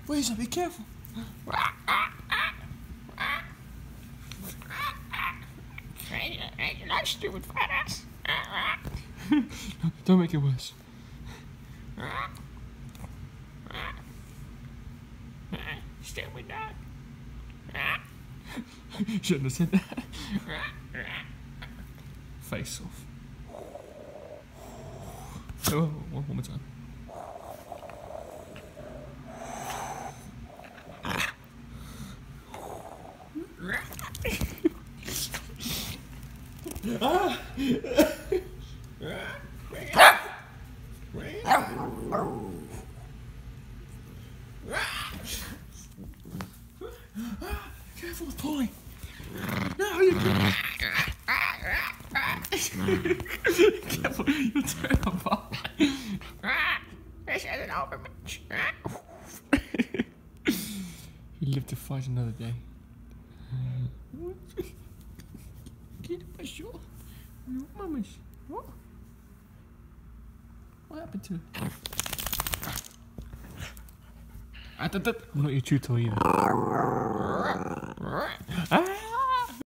Razor, be careful. That stupid fat ass. Don't make it worse. Stupid dog. Shouldn't have said that. Face off. Oh, one more time. Careful with Polly. No, you can't. Careful, you'll tear it apart. This is an overmatch. You live to fight another day. Get up, sure. No, mamas. What? What happened to her? I'm not your tutor either.